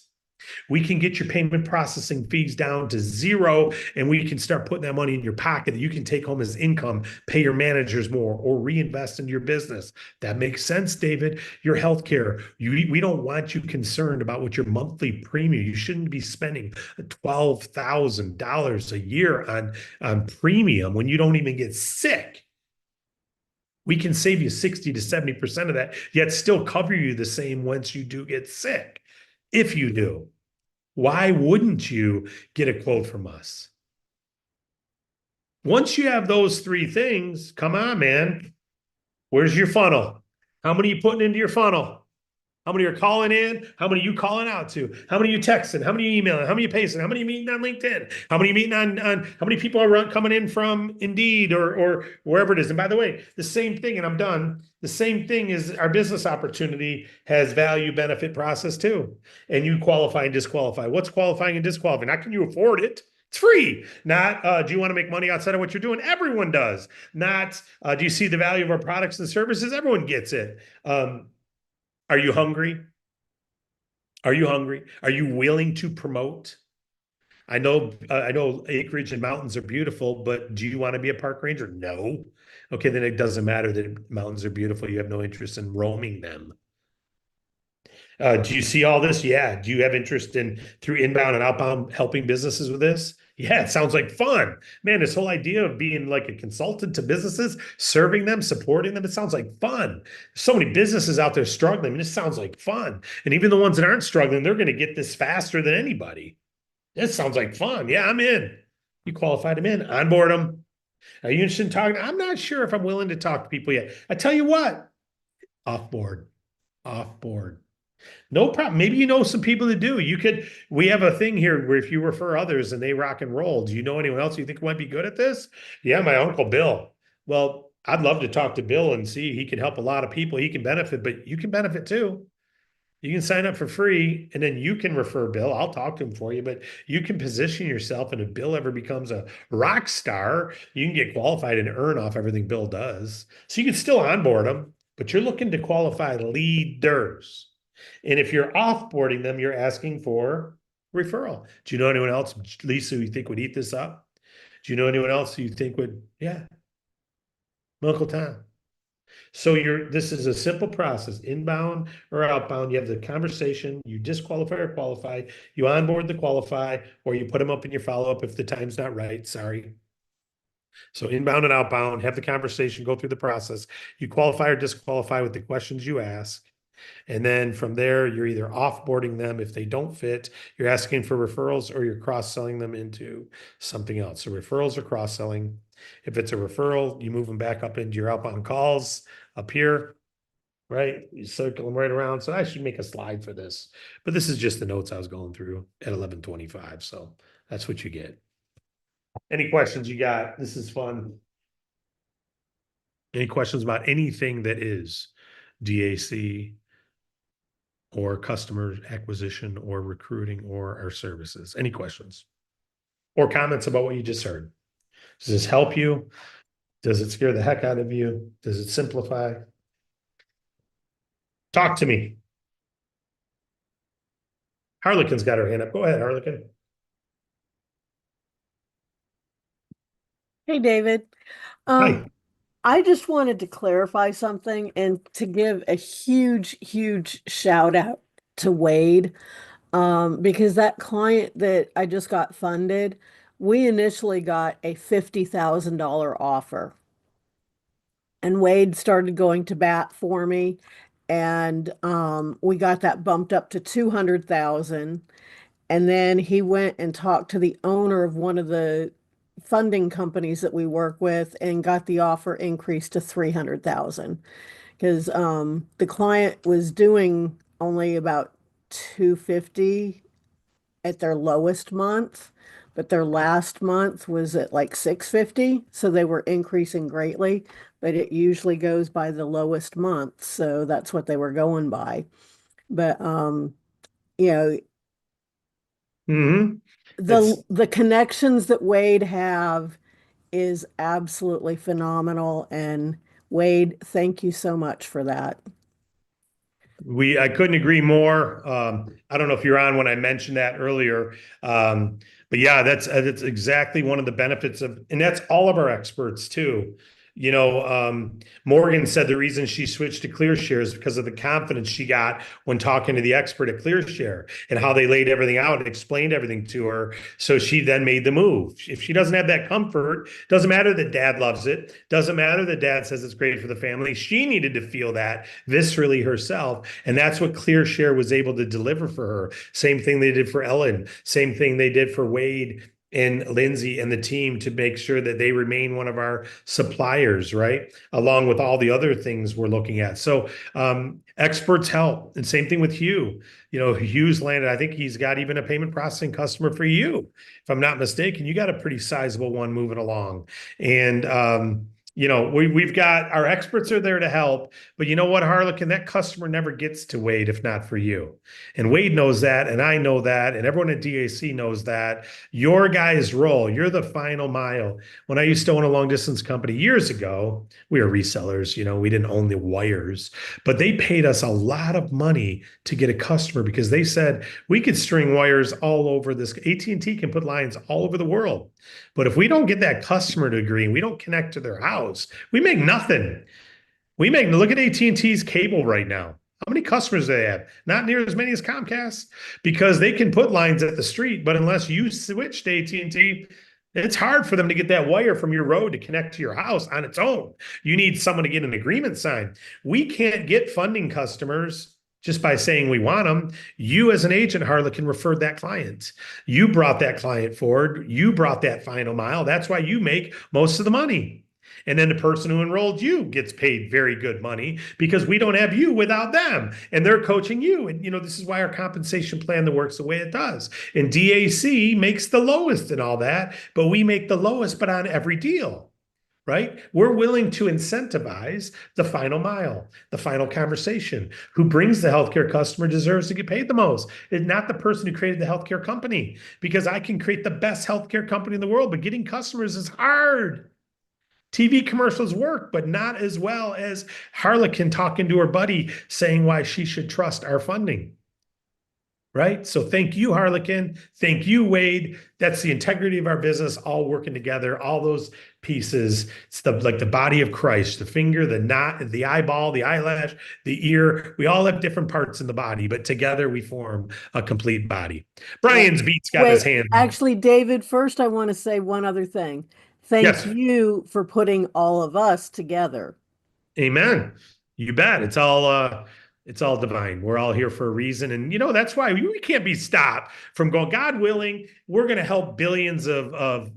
We can get your payment processing fees down to 0, and we can start putting that money in your pocket that you can take home as income, pay your managers more, or reinvest in your business. That makes sense, David. Your healthcare, we don't want you concerned about what your monthly premium. You shouldn't be spending $12,000 a year on premium when you don't even get sick. We can save you 60 to 70% of that, yet still cover you the same once you do get sick. If you do, why wouldn't you get a quote from us? Once you have those 3 things, come on, man. Where's your funnel? How many are you putting into your funnel? How many are calling in? How many are you calling out to? How many are you texting? How many are you emailing? How many are you pasting? How many are you meeting on LinkedIn? How many are you meeting on how many people are coming in from Indeed or wherever it is? And by the way, the same thing, and I'm done. The same thing is our business opportunity has value benefit process too. And you qualify and disqualify. What's qualifying and disqualifying? Not can you afford it? It's free. Not do you want to make money outside of what you're doing? Everyone does. Not do you see the value of our products and services? Everyone gets it. Are you hungry? Are you hungry? Are you willing to promote? I know acreage and mountains are beautiful, but do you want to be a park ranger? No. Okay, then it doesn't matter that mountains are beautiful. You have no interest in roaming them. Do you see all this? Yeah. Do you have interest in through inbound and outbound helping businesses with this? Yeah, it sounds like fun. Man, this whole idea of being like a consultant to businesses, serving them, supporting them, it sounds like fun. There's so many businesses out there struggling. I mean, this sounds like fun. And even the ones that aren't struggling, they're going to get this faster than anybody. This sounds like fun. Yeah, I'm in. You qualified them in, onboard them. Are you interested in talking? I'm not sure if I'm willing to talk to people yet. I tell you what, off board, off board. No problem. Maybe you know some people that do. We have a thing here where if you refer others and they rock and roll, do you know anyone else you think might be good at this? Yeah, my Uncle Bill. Well, I'd love to talk to Bill and see he can help a lot of people. He can benefit, but you can benefit too. You can sign up for free and then you can refer Bill. I'll talk to him for you, but you can position yourself. And if Bill ever becomes a rock star, you can get qualified and earn off everything Bill does. So you can still onboard them, but you're looking to qualify leaders. And if you're offboarding them, you're asking for referral. Do you know anyone else, Lisa, who you think would eat this up? Do you know anyone else who you think would, yeah, Uncle Tom. So this is a simple process, inbound or outbound. You have the conversation, you disqualify or qualify, you onboard the qualify, or you put them up in your follow-up if the time's not right. Sorry. So inbound and outbound, have the conversation, go through the process. You qualify or disqualify with the questions you ask. And then from there, you're either offboarding them if they don't fit, you're asking for referrals, or you're cross-selling them into something else. So referrals or cross-selling. If it's a referral, you move them back up into your outbound calls up here, right? You circle them right around. So I should make a slide for this, but this is just the notes I was going through at 11:25. So that's what you get. Any questions you got? This is fun. Any questions about anything that is DAC or customer acquisition or recruiting or our services? Any questions or comments about what you just heard? Does this help you? Does it scare the heck out of you? Does it simplify? Talk to me. Harlequin's got her hand up. Go ahead, Harlequin. Hey, David. Hi. I just wanted to clarify something and to give a huge, huge shout out to Wade, because that client that I just got funded, we initially got a $50,000 offer, and Wade started going to bat for me, and we got that bumped up to 200,000. And then he went and talked to the owner of one of the funding companies that we work with and got the offer increased to 300,000 because the client was doing only about 250 at their lowest month, but their last month was at like 650, so they were increasing greatly, but it usually goes by the lowest month, so that's what they were going by. But you know, Mm-hmm. the It's the connections that Wade have is absolutely phenomenal. And Wade, thank you so much for that. I couldn't agree more. I don't know if you're on when I mentioned that earlier. But yeah, that's exactly one of the benefits of, and that's all of our experts too. Morgan said the reason she switched to ClearShare is because of the confidence she got when talking to the expert at ClearShare and how they laid everything out and explained everything to her. So she then made the move. If she doesn't have that comfort, doesn't matter that dad loves it, doesn't matter that dad says it's great for the family. She needed to feel that viscerally herself. And that's what ClearShare was able to deliver for her. Same thing they did for Ellen, same thing they did for Wade and Lindsay and the team to make sure that they remain one of our suppliers, right? Along with all the other things we're looking at. So experts help. And same thing with Hugh. Hugh's landed, I think he's got even a payment processing customer for you. If I'm not mistaken, you got a pretty sizable one moving along. And we've got our experts are there to help, but you know what, Harlequin, that customer never gets to Wade if not for you. And Wade knows that, and I know that, and everyone at DAC knows that. Your guys' role, you're the final mile. When I used to own a long distance company years ago, we were resellers, we didn't own the wires, but they paid us a lot of money to get a customer because they said we could string wires all over this. AT&T can put lines all over the world. But if we don't get that customer to agree and we don't connect to their house, we make nothing. Look at AT&T's cable right now. How many customers do they have? Not near as many as Comcast, because they can put lines at the street, but unless you switch to AT&T, it's hard for them to get that wire from your road to connect to your house on its own. You need someone to get an agreement signed. We can't get funding customers just by saying we want them. You as an agent, Harlequin, referred that client. You brought that client forward. You brought that final mile. That's why you make most of the money. And then the person who enrolled you gets paid very good money because we don't have you without them. And they're coaching you. And, this is why our compensation plan that works the way it does. And DAC makes the lowest and all that, but we make the lowest, but on every deal. right? We're willing to incentivize the final mile, the final conversation. Who brings the healthcare customer deserves to get paid the most. It's not the person who created the healthcare company, because I can create the best healthcare company in the world, but getting customers is hard. TV commercials work, but not as well as Harlequin talking to her buddy saying why she should trust our funding. Right. So thank you, Harlequin. Thank you, Wade. That's the integrity of our business, all working together, all those pieces. It's the body of Christ, the finger, the knot, the eyeball, the eyelash, the ear. We all have different parts in the body, but together we form a complete body. And Brian's beat's got his wait, hand up. actually, David, first I want to say one other thing. Thank Yes. you for putting all of us together. Amen. You bet. It's all divine. We're all here for a reason. And that's why we can't be stopped from going, God willing, we're going to help billions or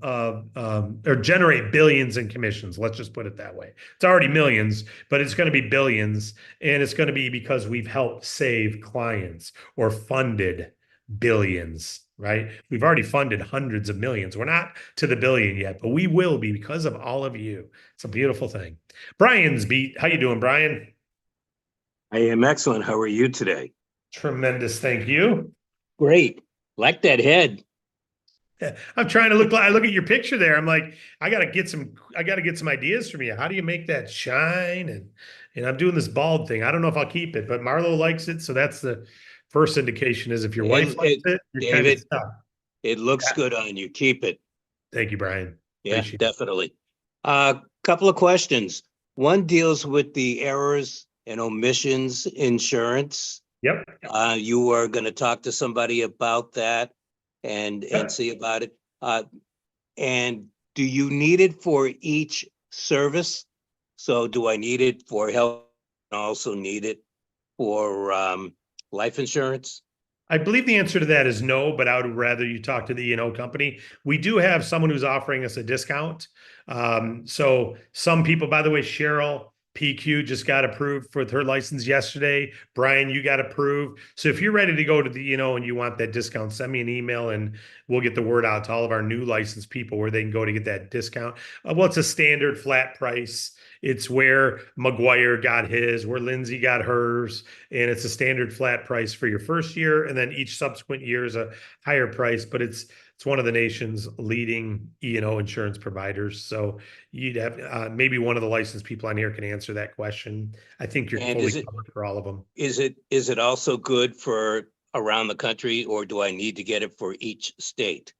generate billions in commissions. Let's just put it that way. It's already millions, but it's going to be billions. And it's going to be because we've helped save clients or funded billions, right? We've already funded hundreds of millions. We're not to the billion yet, but we will be because of all of you. It's a beautiful thing. Brian's beat. How you doing, Brian? I am excellent. How are you today? Tremendous, thank you. Great. Like that head. I'm trying to look. I look at your picture there. I'm like, I gotta get some ideas from you. How do you make that shine? And I'm doing this bald thing. I don't know if I'll keep it, but Marlo likes it, so that's the first indication. Is if your wife likes it, you're kind of David, stuck. it looks good on you. Keep it. Thank you, Brian. Yeah, Appreciate it. definitely. Couple of questions. One deals with the errors and omissions insurance. Yep. You are going to talk to somebody about that and see about it. And do you need it for each service? So do I need it for health and also need it for life insurance? I believe the answer to that is no, but I would rather you talk to the Eno company. We do have someone who's offering us a discount. So some people, by the way, Cheryl PQ just got approved for her license yesterday. Brian, you got approved. So if you're ready to go to the Eno and you want that discount, send me an email and we'll get the word out to all of our new licensed people where they can go to get that discount. Well, it's a standard flat price. It's where McGuire got his, where Lindsay got hers, and it's a standard flat price for your first year, and then each subsequent year is a higher price. But it's one of the nation's leading E&O insurance providers. So you'd have maybe one of the licensed people on here can answer that question. I think you're fully covered for all of them. Is it also good for around the country, or do I need to get it for each state?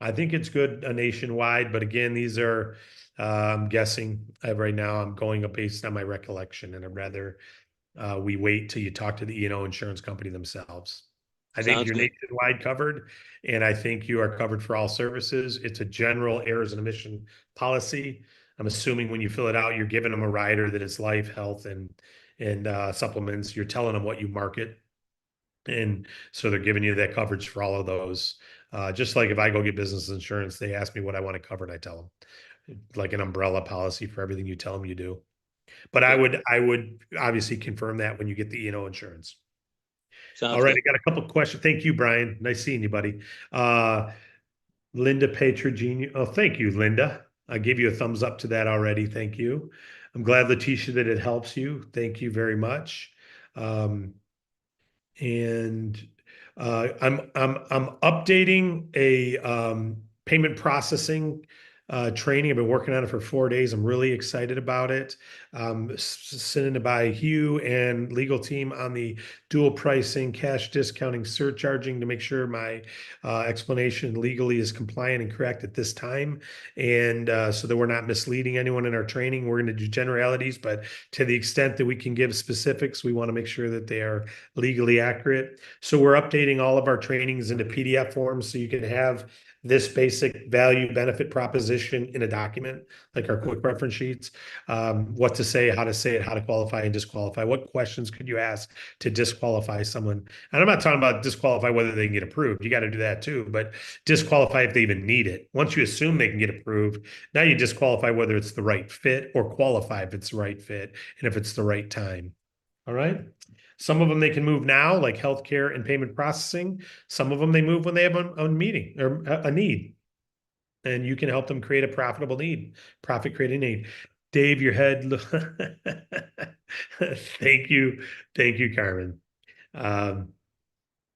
I think it's good nationwide, but again, these are I'm guessing right now I'm going based on my recollection, and I'd rather we wait till you talk to the Eno insurance company themselves. I think you're nationwide covered, and I think you are covered for all services. It's a general errors and omission policy. I'm assuming when you fill it out, you're giving them a rider that is life, health, and supplements. You're telling them what you market, and so they're giving you that coverage for all of those. Just like if I go get business insurance, they ask me what I want to cover, and I tell them like an umbrella policy for everything you tell them you do. But I would obviously confirm that when you get the Eno insurance. All right, I got a couple of questions. Thank you, Brian. Nice seeing you, buddy. Linda Petrogini. Oh, thank you, Linda. I gave you a thumbs up to that already. Thank you. I'm glad, Letitia, that it helps you. Thank you very much. And I'm updating a payment processing training. I've been working on it for 4 days. I'm really excited about it. Sending it by Hugh and legal team on the dual pricing, cash discounting, surcharging to make sure my explanation legally is compliant and correct at this time. And so that we're not misleading anyone in our training. We're going to do generalities, but to the extent that we can give specifics, we want to make sure that they are legally accurate. So we're updating all of our trainings into PDF forms so you can have this basic value benefit proposition in a document, like our quick reference sheets, what to say, how to qualify and disqualify. What questions could you ask to disqualify someone? And I'm not talking about disqualify whether they can get approved. You got to do that too, but disqualify if they even need it. Once you assume they can get approved, now you disqualify whether it's the right fit or qualify if it's the right fit and if it's the right time. All right. Some of them they can move now, like healthcare and payment processing. Some of them they move when they have a meeting or a need. and you can help them create a profitable need, profit creating need. Dave, your head. Thank you. Thank you, Carmen.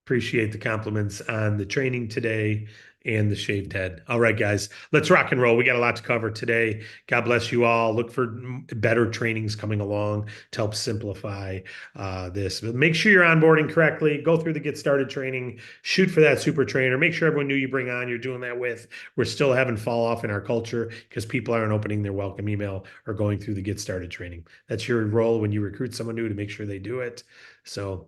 Appreciate the compliments on the training today and the shaved head. All right, guys, let's rock and roll. We got a lot to cover today. God bless you all. Look for better trainings coming along to help simplify this. But make sure you're onboarding correctly. Go through the Get Started training. Shoot for that super trainer. Make sure everyone new you bring on, you're doing that with. We're still having fall off in our culture because people aren't opening their welcome email or going through the Get Started training. That's your role when you recruit someone new to make sure they do it. So